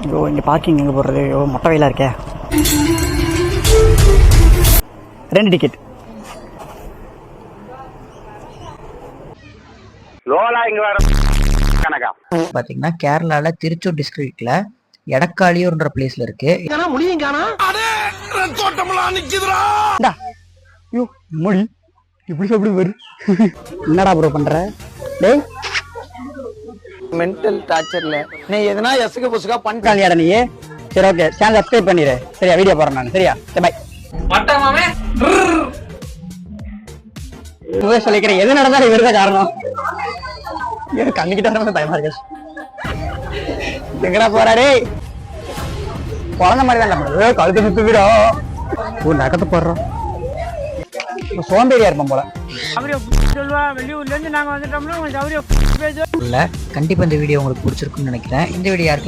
ஐயோ இங்கே பார்க்கிங் எங்கே போடுறது? ஐயோ மொட்டை வெயிலாக இருக்கே. 2 டிக்கெட். லோலா இங்க வர கணக்கா பாத்தீங்கன்னா கேரளால திருச்சூர் டிஸ்ட்ரிக்ட்ல எடக்காளியூர்ன்ற பிளேஸ்ல இருக்கு. ஐயோ மொழி இப்படி எப்படி வரு? என்னடா ப்ரோ பண்ற? டேய் மென்டல் டார்ச்சர்ல நீ எதனா எசுக புசுகா பண்ணியாடா நீ? சரி ஓகே, சேனல் சப்ஸ்கிரைப் பண்ணிடு. சரியா, வீடியோ போடுறேன் நான். சரியா, சரி பை. சொல்லிக்கிறேன், எது நடந்தாலும் இவருதான் காரணம். கண்ணுக்கிட்ட வர பயமா இருக்கு. எங்கடா போறாரு? குழந்தை மாதிரி தான் கழுத்து சுத்து வீடோ நகத்தை போடுறோம். சோம்பேறியா இருப்போம் போல. கண்டிப்பா இந்த வீடியோ உங்களுக்கு பிடிச்சிருக்குன்னு நினைக்கிறேன். இந்த வீடியோ யாருக்கு